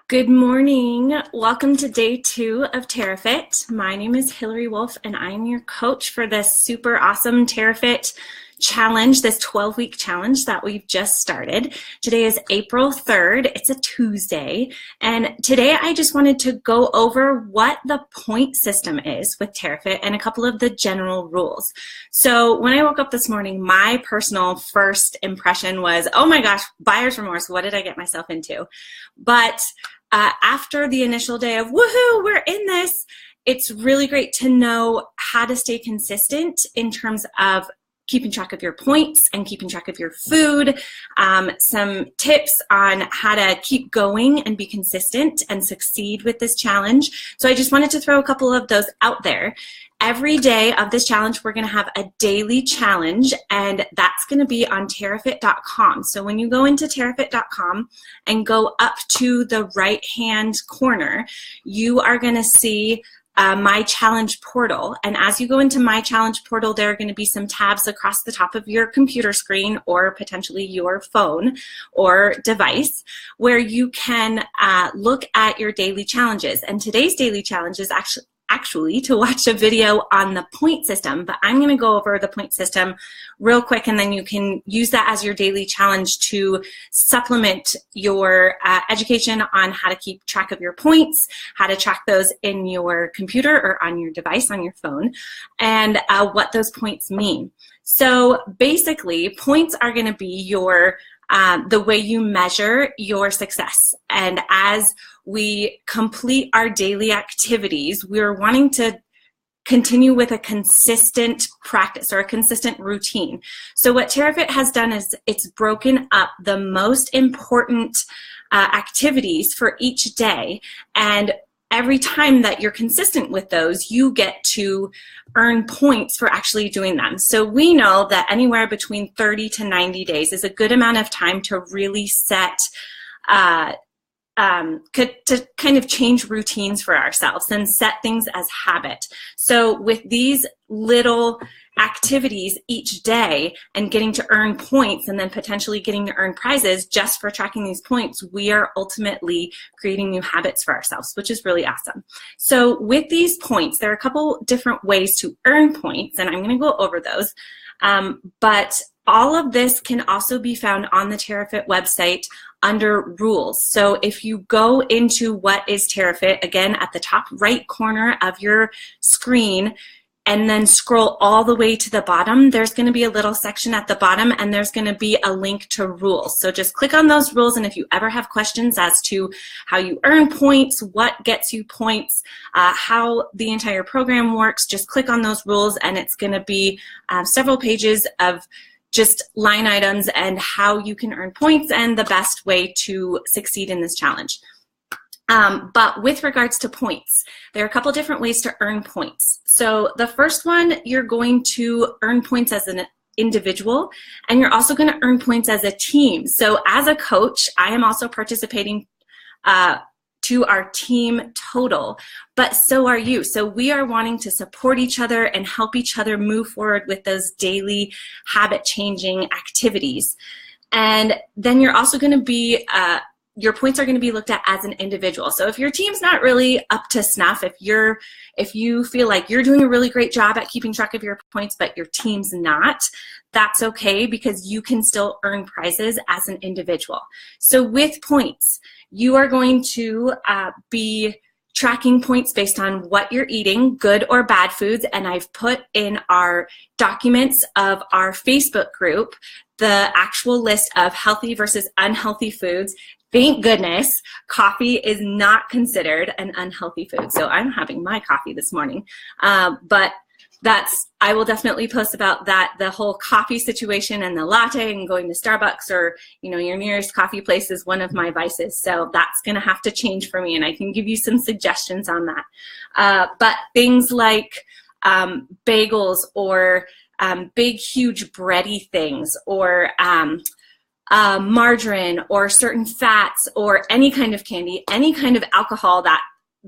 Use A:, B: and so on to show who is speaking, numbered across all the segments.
A: Good morning. Welcome to day 2 of TERRAfit. My name is Hillary Wolf, and I'm your coach for this super awesome TERRAfit challenge, this 12-week challenge that we've just started. Today is April 3rd. It's a Tuesday. And today I just wanted to go over what the point system is with TERRAfit and a couple of the general rules. So when I woke up this morning, my personal first impression was, oh my gosh, buyer's remorse. What did I get myself into? But after the initial day of woohoo, we're in this, it's really great to know how to stay consistent in terms of keeping track of your points and keeping track of your food, some tips on how to keep going and be consistent and succeed with this challenge. So I just wanted to throw a couple of those out there. Every day of this challenge, we're going to have a daily challenge, and that's going to be on TERRAfit.com. So when you go into TERRAfit.com and go up to the right-hand corner, you are going to see My Challenge portal. And as you go into My Challenge portal, there are going to be some tabs across the top of your computer screen or potentially your phone or device where you can look at your daily challenges. And today's daily challenge is actually to watch a video on the point system, but I'm going to go over the point system real quick, and then you can use that as your daily challenge to supplement your education on how to keep track of your points, how to track those in your computer or on your device, on your phone, and what those points mean. So basically, points are going to be your the way you measure your success. And as we complete our daily activities, we're wanting to continue with a consistent practice or a consistent routine. So what TERRAfit has done is it's broken up the most important activities for each day, and every time that you're consistent with those, you get to earn points for actually doing them. So we know that anywhere between 30 to 90 days is a good amount of time to really set, to kind of change routines for ourselves and set things as habit. So with these little activities each day and getting to earn points and then potentially getting to earn prizes just for tracking these points, we are ultimately creating new habits for ourselves, which is really awesome. So with these points, there are a couple different ways to earn points, and I'm going to go over those. But all of this can also be found on the TERRAfit website under rules. So if you go into what is TERRAfit, again, at the top right corner of your screen, and then scroll all the way to the bottom, there's going to be a little section at the bottom, and there's going to be a link to rules. So just click on those rules, and if you ever have questions as to how you earn points, what gets you points, how the entire program works, just click on those rules, and it's going to be several pages of just line items and how you can earn points and the best way to succeed in this challenge. But with regards to points, there are a couple different ways to earn points. So the first one, you're going to earn points as an individual, and you're also going to earn points as a team. So as a coach, I am also participating to our team total, but so are you. So we are wanting to support each other and help each other move forward with those daily habit-changing activities. And then you're also going to be your points are going to be looked at as an individual. So if your team's not really up to snuff, if you feel like you're doing a really great job at keeping track of your points, but your team's not, that's okay, because you can still earn prizes as an individual. So with points, you are going to be tracking points based on what you're eating, good or bad foods, and I've put in our documents of our Facebook group the actual list of healthy versus unhealthy foods. Thank goodness, coffee is not considered an unhealthy food. So I'm having my coffee this morning. But I will definitely post about that, the whole coffee situation and the latte and going to Starbucks or, your nearest coffee place is one of my vices. So that's going to have to change for me, and I can give you some suggestions on that. But things like bagels or big, huge bready things, or margarine or certain fats or any kind of candy, any kind of alcohol that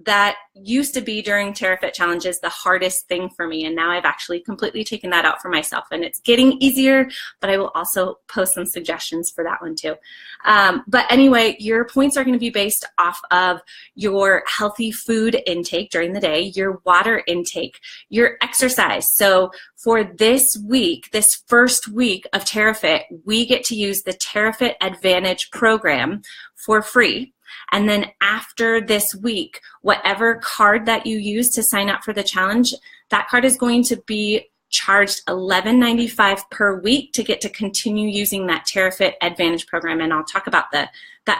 A: that used to be during TERRAfit challenges the hardest thing for me, and now I've actually completely taken that out for myself, and it's getting easier, but I will also post some suggestions for that one too. But anyway, your points are going to be based off of your healthy food intake during the day, your water intake, your exercise. So for this week, this first week of TERRAfit, we get to use the TERRAfit Advantage program for free. And then after this week, whatever card that you use to sign up for the challenge, that card is going to be charged $11.95 per week to get to continue using that TERRAfit Advantage program. And I'll talk about that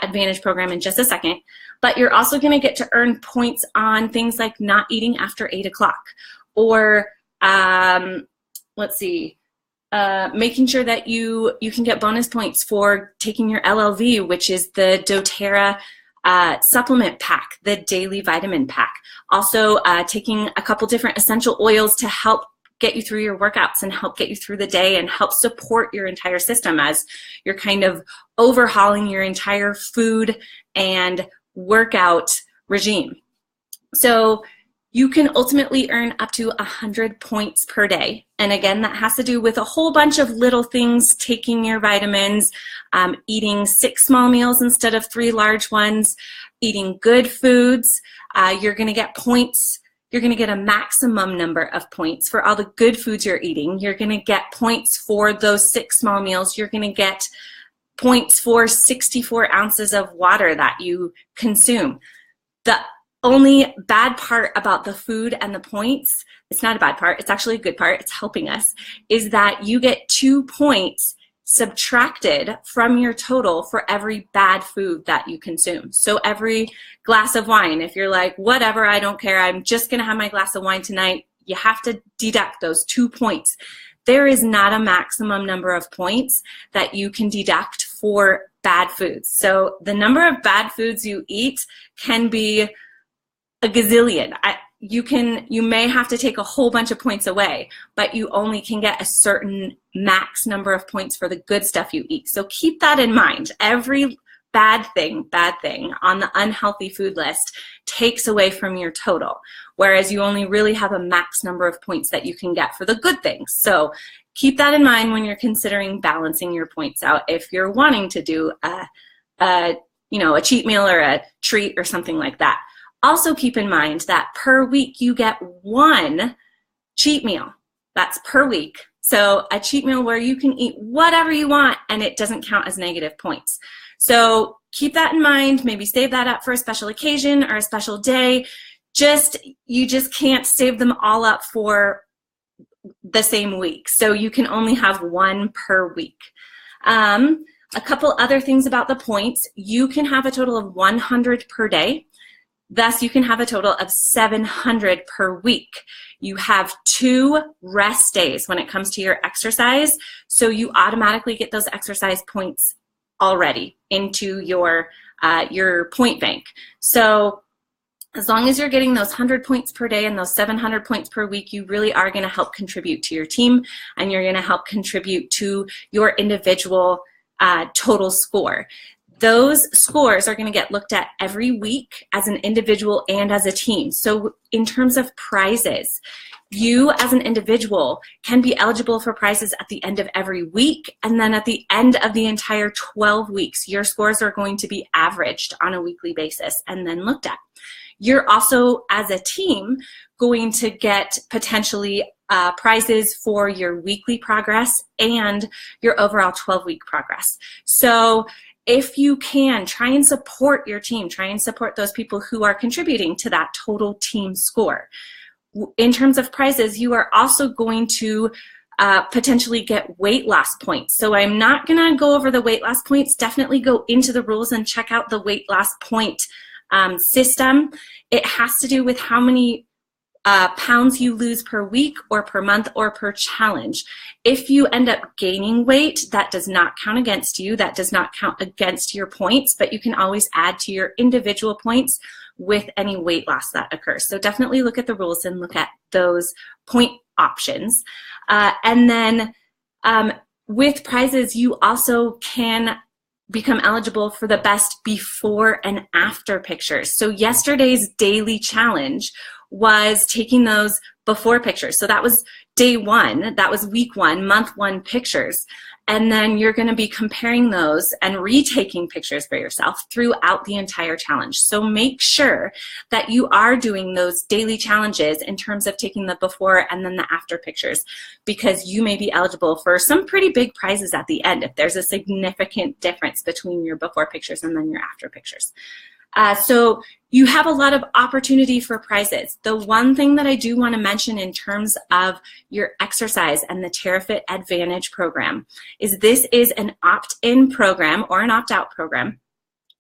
A: Advantage program in just a second. But you're also going to get to earn points on things like not eating after 8 o'clock, or making sure that you can get bonus points for taking your LLV, which is the doTERRA supplement pack, the daily vitamin pack. Also taking a couple different essential oils to help get you through your workouts and help get you through the day and help support your entire system as you're kind of overhauling your entire food and workout regime. So you can ultimately earn up to 100 points per day. And again, that has to do with a whole bunch of little things: taking your vitamins, eating 6 small meals instead of 3 large ones, eating good foods. You're going to get points. You're going to get a maximum number of points for all the good foods you're eating. You're going to get points for those 6 small meals. You're going to get points for 64 ounces of water that you consume. The only bad part about the food and the points, it's not a bad part, it's actually a good part, it's helping us, is that you get 2 points subtracted from your total for every bad food that you consume. So every glass of wine, if you're like, whatever, I don't care, I'm just gonna have my glass of wine tonight, you have to deduct those 2 points. There is not a maximum number of points that you can deduct for bad foods. So the number of bad foods you eat can be a gazillion. You may have to take a whole bunch of points away, but you only can get a certain max number of points for the good stuff you eat. So keep that in mind. Every bad thing on the unhealthy food list takes away from your total, whereas you only really have a max number of points that you can get for the good things. So keep that in mind when you're considering balancing your points out if you're wanting to do a cheat meal or a treat or something like that. Also keep in mind that per week you get 1 cheat meal. That's per week. So a cheat meal where you can eat whatever you want and it doesn't count as negative points. So keep that in mind. Maybe save that up for a special occasion or a special day. You just can't save them all up for the same week. So you can only have 1 per week. A couple other things about the points. You can have a total of 100 per day. Thus, you can have a total of 700 per week. You have 2 rest days when it comes to your exercise, so you automatically get those exercise points already into your point bank. So as long as you're getting those 100 points per day and those 700 points per week, you really are going to help contribute to your team, and you're going to help contribute to your individual total score. Those scores are going to get looked at every week as an individual and as a team. So in terms of prizes, you as an individual can be eligible for prizes at the end of every week, and then at the end of the entire 12 weeks, your scores are going to be averaged on a weekly basis and then looked at. You're also, as a team, going to get potentially prizes for your weekly progress and your overall 12-week progress. So if you can, try and support your team, try and support those people who are contributing to that total team score. In terms of prizes, you are also going to potentially get weight loss points. So I'm not gonna go over the weight loss points. Definitely go into the rules and check out the weight loss point system. It has to do with how many pounds you lose per week or per month or per challenge. If you end up gaining weight, that does not count against you. That does not count against your points, but you can always add to your individual points with any weight loss that occurs. So definitely look at the rules and look at those point options. And then with prizes, you also can become eligible for the best before and after pictures. So yesterday's daily challenge was taking those before pictures. So that was day one, that was week one, month one pictures. And then you're going to be comparing those and retaking pictures for yourself throughout the entire challenge. So make sure that you are doing those daily challenges in terms of taking the before and then the after pictures, because you may be eligible for some pretty big prizes at the end if there's a significant difference between your before pictures and then your after pictures. So you have a lot of opportunity for prizes. The one thing that I do want to mention in terms of your exercise and the TERRAfit Advantage program is this is an opt-in program or an opt-out program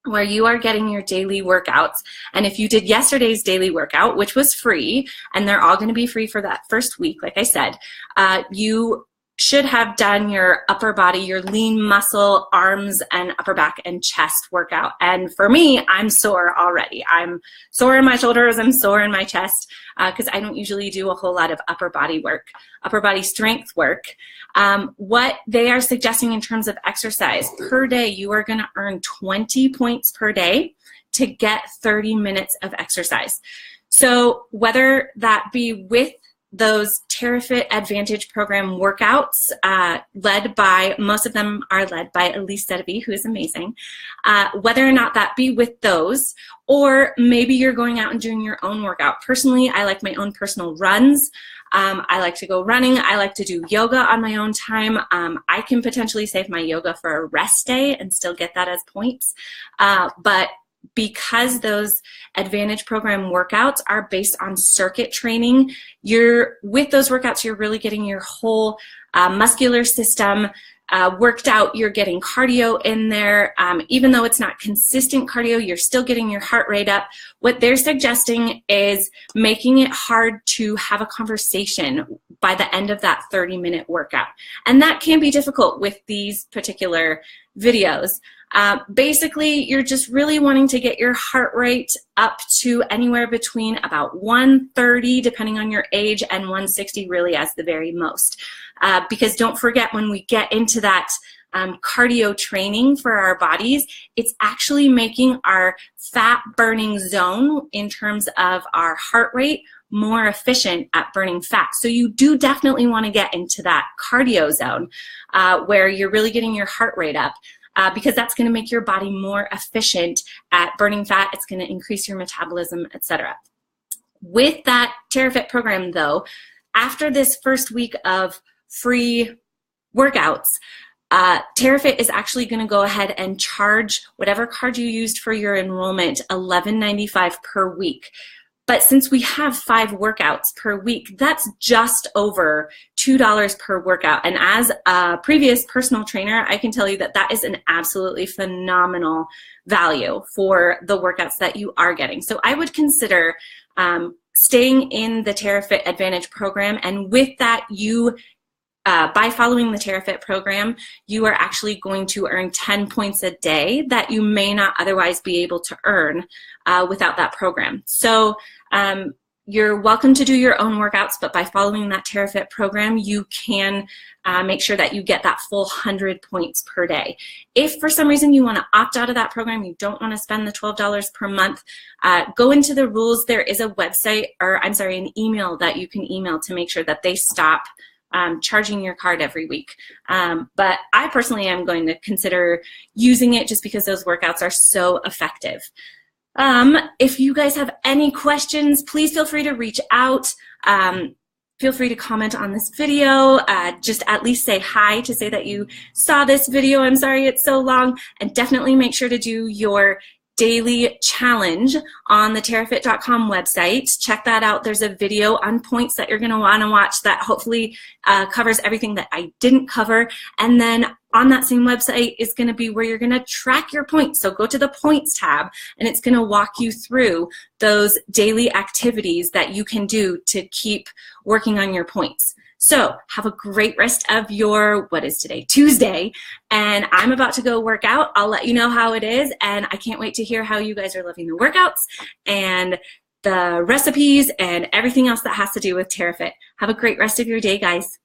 A: where you are getting your daily workouts. And if you did yesterday's daily workout, which was free, and they're all going to be free for that first week, like I said, you should have done your upper body, your lean muscle, arms, and upper back and chest workout. And for me, I'm sore already. I'm sore in my shoulders, I'm sore in my chest, because I don't usually do a whole lot of upper body work, upper body strength work. What they are suggesting in terms of exercise, per day, you are gonna earn 20 points per day to get 30 minutes of exercise. So whether that be with those TERRAfit Advantage program workouts, most of them are led by Elise Sedevy, who is amazing. Whether or not that be with those, or maybe you're going out and doing your own workout. Personally, I like my own personal runs. I like to go running. I like to do yoga on my own time. I can potentially save my yoga for a rest day and still get that as points. But because those Advantage program workouts are based on circuit training, with those workouts, you're really getting your whole muscular system worked out. You're getting cardio in there. Even though it's not consistent cardio, you're still getting your heart rate up. What they're suggesting is making it hard to have a conversation by the end of that 30-minute workout. And that can be difficult with these particular videos. Basically, you're just really wanting to get your heart rate up to anywhere between about 130, depending on your age, and 160 really as the very most. Because don't forget, when we get into that cardio training for our bodies, it's actually making our fat burning zone in terms of our heart rate more efficient at burning fat. So you do definitely want to get into that cardio zone where you're really getting your heart rate up. Because that's going to make your body more efficient at burning fat. It's going to increase your metabolism, etc. With that TERRAfit program, though, after this first week of free workouts, TERRAfit is actually going to go ahead and charge whatever card you used for your enrollment $11.95 per week. But since we have 5 workouts per week, that's just over $2 per workout. And as a previous personal trainer, I can tell you that that is an absolutely phenomenal value for the workouts that you are getting. So I would consider staying in the TERRAfit Advantage program. And with that, by following the TERRAfit program, you are actually going to earn 10 points a day that you may not otherwise be able to earn without that program. So you're welcome to do your own workouts, but by following that TERRAfit program, you can make sure that you get that full 100 points per day. If for some reason you want to opt out of that program, you don't want to spend the $12 per month, go into the rules. There is a website, or I'm sorry, an email that you can email to make sure that they stop charging your card every week. But I personally am going to consider using it just because those workouts are so effective. If you guys have any questions, please feel free to reach out. Feel free to comment on this video. Just at least say hi to say that you saw this video. I'm sorry it's so long. And definitely make sure to do your daily challenge on the TERRAfit.com website. Check that out. There's a video on points that you're going to want to watch that hopefully covers everything that I didn't cover. And then on that same website is going to be where you're going to track your points. So go to the points tab and it's going to walk you through those daily activities that you can do to keep working on your points. So have a great rest of your, what is today? Tuesday. And I'm about to go work out. I'll let you know how it is. And I can't wait to hear how you guys are loving the workouts and the recipes and everything else that has to do with TERRAfit. Have a great rest of your day, guys.